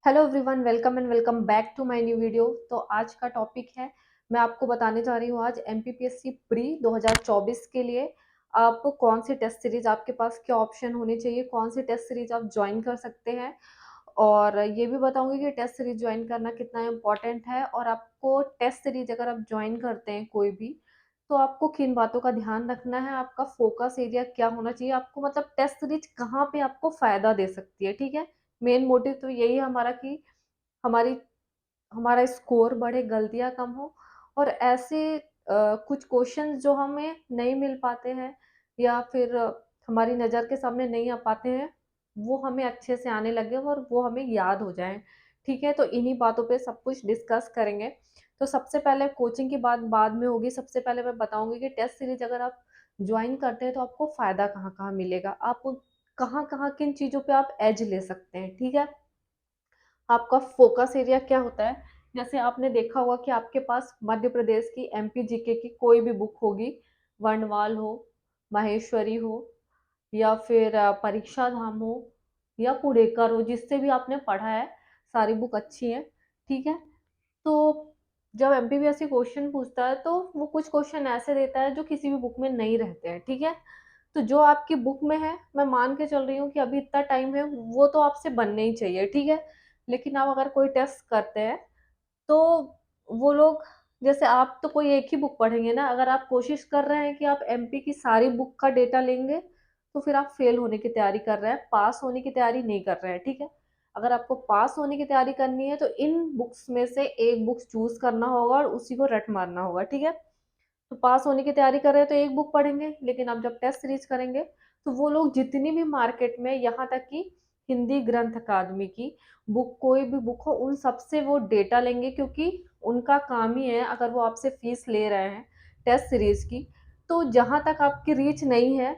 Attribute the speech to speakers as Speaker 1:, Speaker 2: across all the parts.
Speaker 1: Hello everyone, welcome and welcome back to my new video. तो आज का topic है, मैं आपको बताने जा रही हूँ आज एमपीपीएससी प्री 2024 के लिए आप कौन सी टेस्ट सीरीज, आपके पास क्या ऑप्शन होने चाहिए, कौन सी टेस्ट सीरीज आप ज्वाइन कर सकते हैं। और ये भी बताऊंगी कि टेस्ट सीरीज ज्वाइन करना कितना इम्पोर्टेंट है, और आपको टेस्ट सीरीज अगर आप ज्वाइन करते हैं कोई भी, तो आपको किन बातों का ध्यान रखना है, आपका फोकस एरिया क्या होना चाहिए, आपको मतलब टेस्ट सीरीज कहाँ पे आपको फायदा दे सकती है। ठीक है, मेन मोटिव तो यही है हमारा कि हमारी हमारा स्कोर बढ़े, गलतियाँ कम हो, और ऐसे कुछ क्वेश्चन जो हमें नहीं मिल पाते हैं या फिर हमारी नज़र के सामने नहीं आ पाते हैं, वो हमें अच्छे से आने लगे और वो हमें याद हो जाएँ। ठीक है, तो इन्हीं बातों पे सब कुछ डिस्कस करेंगे। तो सबसे पहले कोचिंग की बात बाद में होगी, सबसे पहले मैं बताऊँगी कि टेस्ट सीरीज़ अगर आप जॉइन करते हैं तो आपको फ़ायदा कहाँ-कहाँ मिलेगा, आप कहाँ-कहाँ किन चीज़ों पे आप एज ले सकते हैं। ठीक है? आपका फोकस एरिया क्या होता है। जैसे आपने देखा होगा कि आपके पास मध्य प्रदेश की एमपी जीके की कोई भी बुक होगी, वर्णवाल हो, माहेश्वरी हो, या फिर परीक्षा धाम हो, या पुणेकर हो, जिससे भी आपने पढ़ा है, सारी बुक अच्छी है। ठीक है, तो जब एमपीबीएससी क्वेश्चन पूछता है तो वो कुछ क्वेश्चन ऐसे देता है जो किसी भी बुक में नहीं रहते हैं। ठीक है, तो जो आपकी बुक में है, मैं मान के चल रही हूँ कि अभी इतना टाइम है, वो तो आपसे बनने ही चाहिए। ठीक है, लेकिन आप अगर कोई टेस्ट करते हैं तो वो लोग, जैसे आप तो कोई एक ही बुक पढ़ेंगे ना, अगर आप कोशिश कर रहे हैं कि आप एमपी की सारी बुक का डेटा लेंगे तो फिर आप फेल होने की तैयारी कर रहे हैं, पास होने की तैयारी नहीं कर रहे हैं। ठीक है, अगर आपको पास होने की तैयारी करनी है तो इन बुक्स में से एक बुक चूज करना होगा और उसी को रट मारना होगा। ठीक है, तो पास होने की तैयारी कर रहे हैं तो एक बुक पढ़ेंगे, लेकिन आप जब टेस्ट सीरीज करेंगे तो वो लोग जितनी भी मार्केट में, यहाँ तक कि हिंदी ग्रंथ अकादमी की बुक, कोई भी बुक हो, उन सबसे वो डेटा लेंगे, क्योंकि उनका काम ही है, अगर वो आपसे फीस ले रहे हैं टेस्ट सीरीज की, तो जहां तक आपकी रीच नहीं है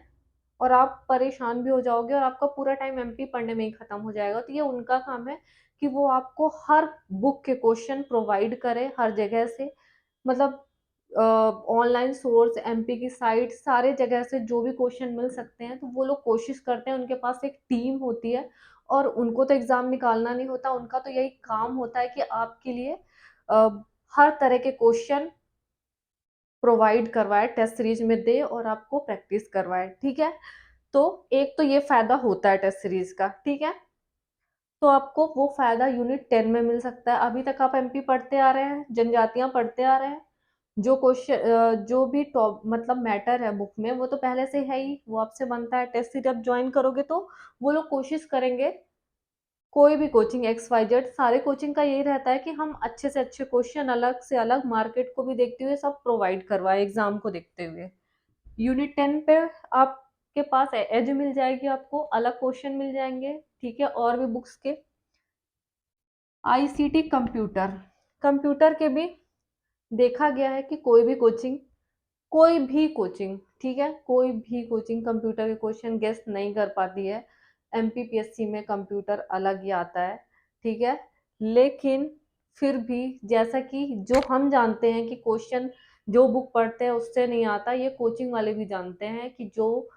Speaker 1: और आप परेशान भी हो जाओगे और आपका पूरा टाइम एमपी पढ़ने में ही खत्म हो जाएगा, तो ये उनका काम है कि वो आपको हर बुक के क्वेश्चन प्रोवाइड करे हर जगह से। मतलब ऑनलाइन सोर्स, एमपी की साइट, सारे जगह से जो भी क्वेश्चन मिल सकते हैं, तो वो लोग कोशिश करते हैं, उनके पास एक टीम होती है, और उनको तो एग्जाम निकालना नहीं होता, उनका तो यही काम होता है कि आपके लिए अ, हर तरह के क्वेश्चन प्रोवाइड करवाए, टेस्ट सीरीज में दे और आपको प्रैक्टिस करवाए। ठीक है, तो एक तो ये फायदा होता है टेस्ट सीरीज का। ठीक है, तो आपको वो फायदा यूनिट 10 में मिल सकता है। अभी तक आप एमपी पढ़ते आ रहे हैं, जनजातियां पढ़ते आ रहे हैं, जो क्वेश्चन जो भी टॉप मतलब मैटर है बुक में, वो तो पहले से है ही, वो आपसे बनता है। टेस्ट सीरीज आप ज्वाइन करोगे तो वो लोग कोशिश करेंगे, कोई भी कोचिंग एक्स वाई जेड, सारे कोचिंग का यही रहता है कि हम अच्छे से अच्छे क्वेश्चन अलग से अलग मार्केट को भी देखते हुए सब प्रोवाइड करवाए, एग्जाम को देखते हुए। यूनिट 10 पे आपके पास एज मिल जाएगी, आपको अलग क्वेश्चन मिल जाएंगे। ठीक है, और भी बुक्स के। आईसीटी कंप्यूटर, कंप्यूटर के भी देखा गया है कि कोई भी कोचिंग, ठीक है, कोई भी कोचिंग कंप्यूटर के क्वेश्चन गेस नहीं कर पाती है। एमपीपीएससी में कंप्यूटर अलग ही आता है। ठीक है, लेकिन फिर भी, जैसा कि जो हम जानते हैं कि क्वेश्चन जो बुक पढ़ते हैं उससे नहीं आता, ये कोचिंग वाले भी जानते हैं कि जो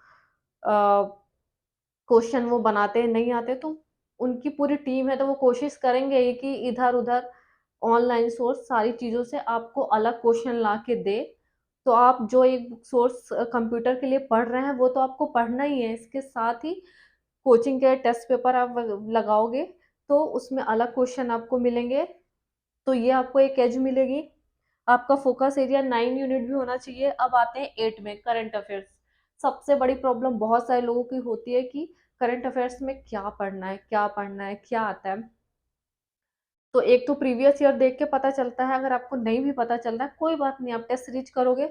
Speaker 1: क्वेश्चन वो बनाते हैं नहीं आते, तो उनकी पूरी टीम है, तो वो कोशिश करेंगे ही कि इधर उधर ऑनलाइन सोर्स सारी चीज़ों से आपको अलग क्वेश्चन ला के दे। तो आप जो एक सोर्स कंप्यूटर के लिए पढ़ रहे हैं वो तो आपको पढ़ना ही है, इसके साथ ही कोचिंग के टेस्ट पेपर आप लगाओगे तो उसमें अलग क्वेश्चन आपको मिलेंगे, तो ये आपको एक एज मिलेगी। आपका फोकस एरिया 9 यूनिट भी होना चाहिए। अब आते हैं 8 में, करंट अफेयर्स। सबसे बड़ी प्रॉब्लम बहुत सारे लोगों की होती है कि करंट अफेयर्स में क्या पढ़ना है, क्या पढ़ना है, क्या आता है। तो एक तो प्रीवियस ईयर देख के पता चलता है, अगर आपको नहीं भी पता चल रहा है कोई बात नहीं, आप टेस्ट रीच करोगे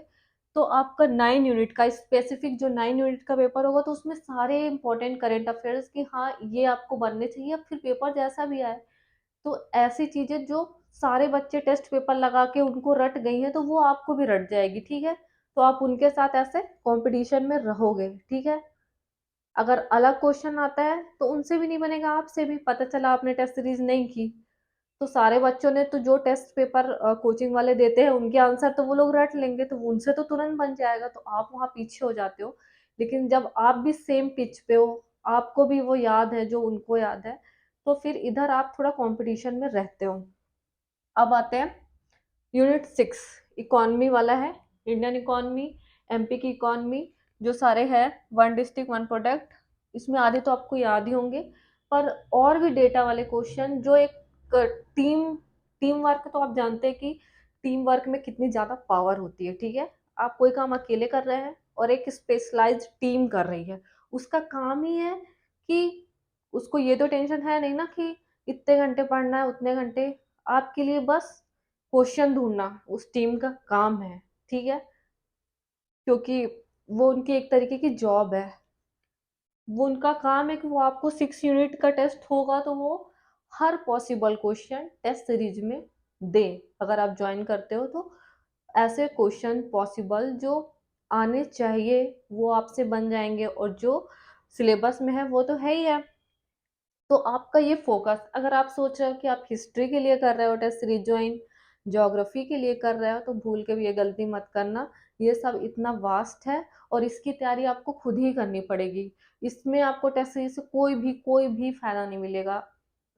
Speaker 1: तो आपका 9 यूनिट का स्पेसिफिक, जो 9 यूनिट का पेपर होगा, तो उसमें सारे इंपॉर्टेंट करंट अफेयर्स की, हाँ ये आपको बनने चाहिए, अब फिर पेपर जैसा भी आए। तो ऐसी चीजें जो सारे बच्चे टेस्ट पेपर लगा के उनको रट गई हैं, तो वो आपको भी रट जाएगी। ठीक है, तो आप उनके साथ ऐसे कंपटीशन में रहोगे। ठीक है, अगर अलग क्वेश्चन आता है तो उनसे भी नहीं बनेगा, आपसे भी पता चला आपने टेस्ट सीरीज नहीं की, तो सारे बच्चों ने तो जो टेस्ट पेपर कोचिंग वाले देते हैं उनके आंसर तो वो लोग रट लेंगे, तो उनसे तो तुरंत बन जाएगा, तो आप वहाँ पीछे हो जाते हो। लेकिन जब आप भी सेम पिच पे हो, आपको भी वो याद है जो उनको याद है, तो फिर इधर आप थोड़ा कंपटीशन में रहते हो। अब आते हैं यूनिट 6, इकोनॉमी वाला है। इंडियन इकोनॉमी, एमपी की इकोनॉमी, जो सारे हैं वन डिस्ट्रिक्ट वन प्रोडक्ट, इसमें आधे तो आपको याद ही होंगे, पर और भी डेटा वाले क्वेश्चन जो एक टीम टीम वर्क, तो आप जानते हैं कि टीम वर्क में कितनी ज़्यादा पावर होती है, ठीक है। आप कोई काम अकेले कर रहे हैं और एक स्पेशलाइज्ड टीम कर रही है, उसका काम ही है कि उसको ये तो टेंशन है नहीं ना कि इतने घंटे पढ़ना है उतने घंटे, आपके लिए बस क्वेश्चन ढूंढना उस टीम का काम है, ठीक है। क्योंकि वो उनकी एक तरीके की जॉब है, वो उनका काम है कि वो आपको 6 यूनिट का टेस्ट होगा तो वो हर पॉसिबल क्वेश्चन टेस्ट सीरीज में दे। अगर आप ज्वाइन करते हो तो ऐसे क्वेश्चन पॉसिबल जो आने चाहिए वो आपसे बन जाएंगे, और जो सिलेबस में है वो तो है ही है। तो आपका ये फोकस, अगर आप सोच रहे हो कि आप हिस्ट्री के लिए कर रहे हो टेस्ट सीरीज ज्वाइन, ज्योग्राफी के लिए कर रहे हो, तो भूल के भी ये गलती मत करना। ये सब इतना वास्ट है और इसकी तैयारी आपको खुद ही करनी पड़ेगी। इसमें आपको टेस्ट सीरीज से कोई भी फायदा नहीं मिलेगा,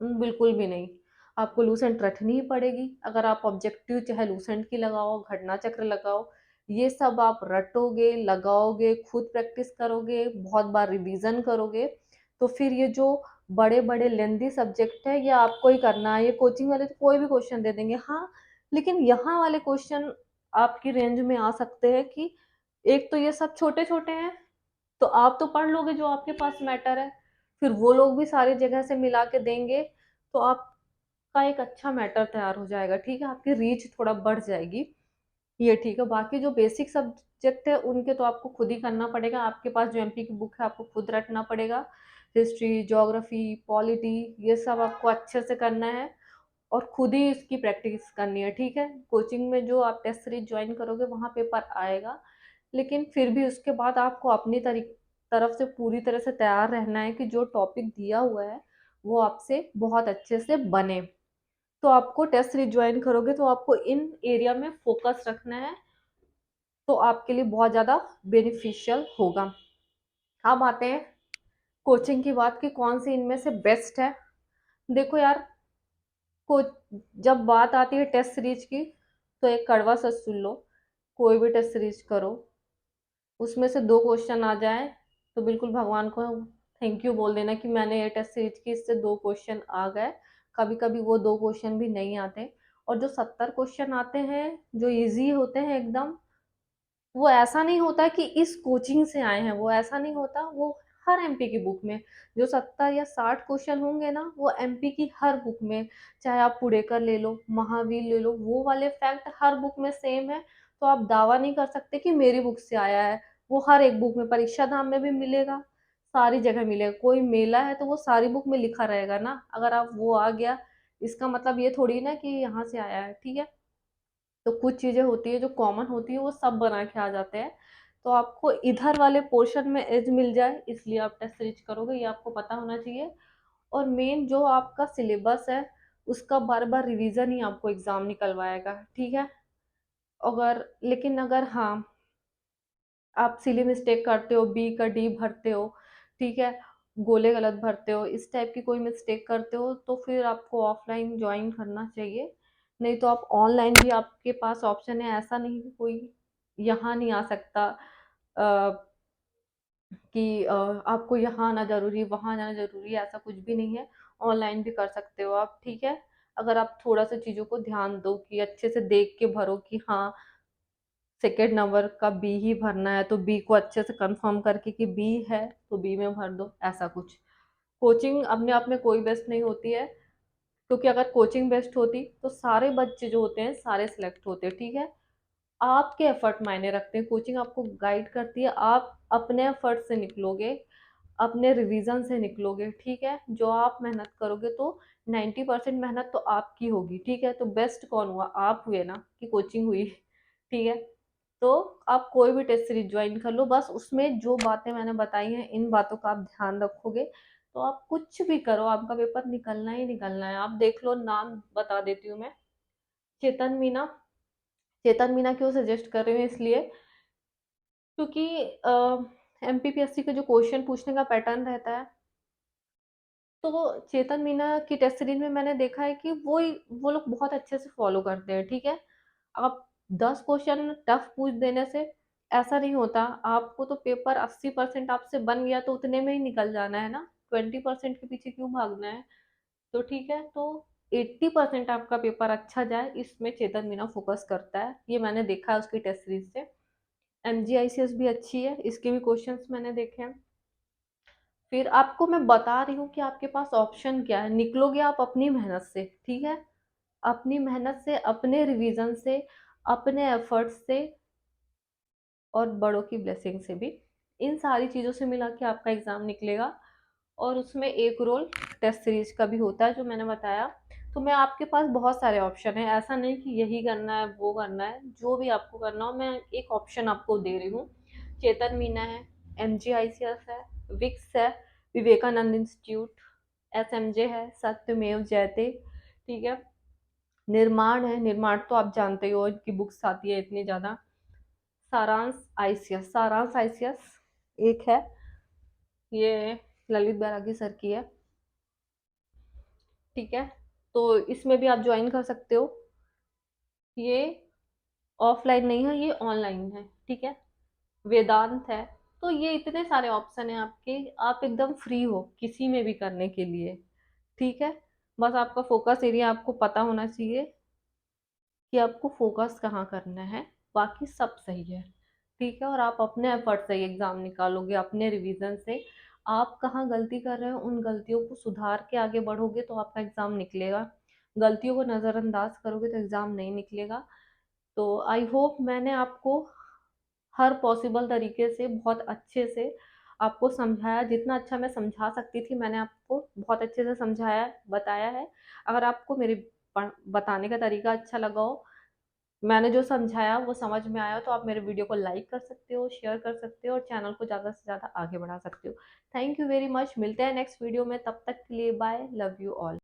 Speaker 1: बिल्कुल भी नहीं। आपको लूसेंट रटनी ही पड़ेगी। अगर आप ऑब्जेक्टिव चाहे लूसेंट की लगाओ, घटना चक्र लगाओ, ये सब आप रटोगे, लगाओगे, खुद प्रैक्टिस करोगे, बहुत बार रिवीजन करोगे, तो फिर ये जो बड़े बड़े लेंदी सब्जेक्ट है ये आपको ही करना है। ये कोचिंग वाले तो कोई भी क्वेश्चन दे देंगे, हाँ, लेकिन यहाँ वाले क्वेश्चन आपकी रेंज में आ सकते हैं कि एक तो ये सब छोटे छोटे हैं, तो आप तो पढ़ लोगे जो आपके पास मैटर है, फिर वो लोग भी सारी जगह से मिला के देंगे, तो आपका एक अच्छा मैटर तैयार हो जाएगा, ठीक है, आपकी रीच थोड़ा बढ़ जाएगी, ये ठीक है। बाकी जो बेसिक सब्जेक्ट है उनके तो आपको खुद ही करना पड़ेगा, आपके पास जो एमपी की बुक है आपको खुद रटना पड़ेगा। हिस्ट्री, ज्योग्राफी, पॉलिटी, ये सब आपको अच्छे से करना है और खुद ही इसकी प्रैक्टिस करनी है, ठीक है। कोचिंग में जो आप टेस्ट सीरीज ज्वाइन करोगे वहाँ पेपर आएगा, लेकिन फिर भी उसके बाद आपको अपनी तरफ से पूरी तरह से तैयार रहना है कि जो टॉपिक दिया हुआ है वो आपसे बहुत अच्छे से बने। तो आपको टेस्ट सीरीज ज्वाइन करोगे तो आपको इन एरिया में फोकस रखना है, तो आपके लिए बहुत ज़्यादा बेनिफिशियल होगा। अब आते हैं कोचिंग की बात कि कौन सी इनमें से बेस्ट है। देखो यार, को जब बात आती है टेस्ट सीरीज की, तो एक कड़वा सच सुन लो, कोई भी टेस्ट सीरीज करो, उसमें से 2 क्वेश्चन आ जाए तो बिल्कुल भगवान को थैंक यू बोल देना कि मैंने ये टेस्ट सीरीज की, इससे 2 क्वेश्चन आ गए। कभी कभी वो 2 क्वेश्चन भी नहीं आते, और जो 70 क्वेश्चन आते हैं जो इजी होते हैं एकदम, वो ऐसा नहीं होता कि इस कोचिंग से आए हैं, वो ऐसा नहीं होता। वो हर एमपी की बुक में जो 70 या 60 क्वेश्चन होंगे ना, वो एमपी की हर बुक में, चाहे आप पुड़ेकर ले लो, महावीर ले लो, वो वाले फैक्ट हर बुक में सेम है। तो आप दावा नहीं कर सकते कि मेरी बुक से आया है, वो हर एक बुक में, परीक्षा धाम में भी मिलेगा, सारी जगह मिलेगा। कोई मेला है तो वो सारी बुक में लिखा रहेगा ना, अगर आप वो आ गया, इसका मतलब ये थोड़ी ना कि यहाँ से आया है, ठीक है। तो कुछ चीजें होती है जो कॉमन होती है वो सब बना के आ जाते हैं। तो आपको इधर वाले पोर्शन में एज मिल जाए इसलिए आप टेस्ट सीरीज करोगे, ये आपको पता होना चाहिए। और मेन जो आपका सिलेबस है उसका बार बार रिवीजन ही आपको एग्जाम निकलवाएगा, ठीक है। लेकिन अगर हाँ, आप सिली मिस्टेक करते हो, बी का डी भरते हो, ठीक है, गोले गलत भरते हो, इस टाइप की कोई मिस्टेक करते हो, तो फिर आपको ऑफलाइन ज्वाइन करना चाहिए। नहीं तो आप ऑनलाइन भी, आपके पास ऑप्शन है, ऐसा नहीं कि कोई यहाँ नहीं आ सकता, कि आपको यहाँ आना जरूरी, वहाँ जाना जरूरी है, ऐसा कुछ भी नहीं है। ऑनलाइन भी कर सकते हो आप, ठीक है। अगर आप थोड़ा सा चीज़ों को ध्यान दो कि अच्छे से देख के भरो कि हाँ, सेकेंड नंबर का बी ही भरना है, तो बी को अच्छे से कंफर्म करके कि बी है तो बी में भर दो, ऐसा कुछ। कोचिंग अपने आप में कोई बेस्ट नहीं होती है, क्योंकि अगर कोचिंग बेस्ट होती तो सारे बच्चे जो होते हैं सारे सिलेक्ट होते, ठीक है। आपके एफर्ट मायने रखते हैं, कोचिंग आपको गाइड करती है, आप अपने एफर्ट से निकलोगे, अपने रिवीजन से निकलोगे, ठीक है। जो आप मेहनत करोगे तो 90% मेहनत तो आपकी होगी, ठीक है। तो बेस्ट कौन हुआ, आप हुए ना कि कोचिंग हुई, ठीक है। तो आप कोई भी टेस्ट सीरीज ज्वाइन कर लो, बस उसमें जो बातें मैंने बताई हैं इन बातों का आप ध्यान रखोगे तो आप कुछ भी करो, आपका पेपर निकलना ही निकलना है। आप देख लो, नाम बता देती हूँ मैं, चेतन मीना। चेतन मीना क्यों सजेस्ट कर रही हूँ, इसलिए क्योंकि एमपीपीएससी के जो क्वेश्चन पूछने का पैटर्न रहता है तो चेतन मीना की टेस्ट सीरीज में मैंने देखा है कि वो लोग बहुत अच्छे से फॉलो करते हैं, ठीक है। आप 10 क्वेश्चन टफ पूछ देने से ऐसा नहीं होता। आपको तो पेपर 80% आपसे बन गया तो उतने में ही निकल जाना है ना, 20% के पीछे क्यों भागना है। तो ठीक है, तो 80% आपका पेपर अच्छा जाए, इसमें चेतन मीना फोकस करता है, ये मैंने देखा है उसकी टेस्ट सीरीज से। एमजीआईसीएस भी अच्छी है, इसके भी क्वेश्चंस मैंने देखे हैं। फिर आपको मैं बता रही हूँ कि आपके पास ऑप्शन क्या है, निकलोगे आप अपनी मेहनत से, ठीक है। अपनी मेहनत से, अपने रिवीजन से, अपने एफर्ट से और बड़ों की ब्लेसिंग से भी, इन सारी चीज़ों से मिला के आपका एग्ज़ाम निकलेगा। और उसमें एक रोल टेस्ट सीरीज का भी होता है जो मैंने बताया। तो मैं आपके पास बहुत सारे ऑप्शन है, ऐसा नहीं कि यही करना है वो करना है, जो भी आपको करना हो मैं एक ऑप्शन आपको दे रही हूँ। चेतन मीना है, एमजीआईसीएस है, विक्स है, विवेकानंद इंस्टीट्यूट, एसएमजे है, सत्यमेव जयते, ठीक है। निर्माण है, निर्माण तो आप जानते ही हो, इनकी बुक्स आती है इतनी ज़्यादा। सारांश आईसीएस एक है, ये ललित बैरागी सर की है, ठीक है। तो इसमें भी आप ज्वाइन कर सकते हो। ये ऑफलाइन नहीं है, ये ऑनलाइन है, ठीक है। वेदांत है। तो ये इतने सारे ऑप्शन है आपके, आप एकदम फ्री हो किसी में भी करने के लिए, ठीक है। बस आपका फोकस एरिया आपको पता होना चाहिए कि आपको फोकस कहाँ करना है, बाकी सब सही है, ठीक है। और आप अपने एफर्ट से एग्जाम निकालोगे, अपने रिवीजन से आप कहाँ गलती कर रहे हो, उन गलतियों को सुधार के आगे बढ़ोगे तो आपका एग्जाम निकलेगा। गलतियों को नज़रअंदाज करोगे तो एग्जाम नहीं निकलेगा। तो आई होप मैंने आपको हर पॉसिबल तरीके से बहुत अच्छे से आपको समझाया, जितना अच्छा मैं समझा सकती थी मैंने आपको बहुत अच्छे से समझाया, बताया है। अगर आपको मेरे बताने का तरीका अच्छा लगा हो, मैंने जो समझाया वो समझ में आया, तो आप मेरे वीडियो को लाइक कर सकते हो, शेयर कर सकते हो और चैनल को ज़्यादा से ज़्यादा आगे बढ़ा सकते हो। थैंक यू वेरी मच, मिलते हैं नेक्स्ट वीडियो में, तब तक के लिए बाय, लव यू ऑल।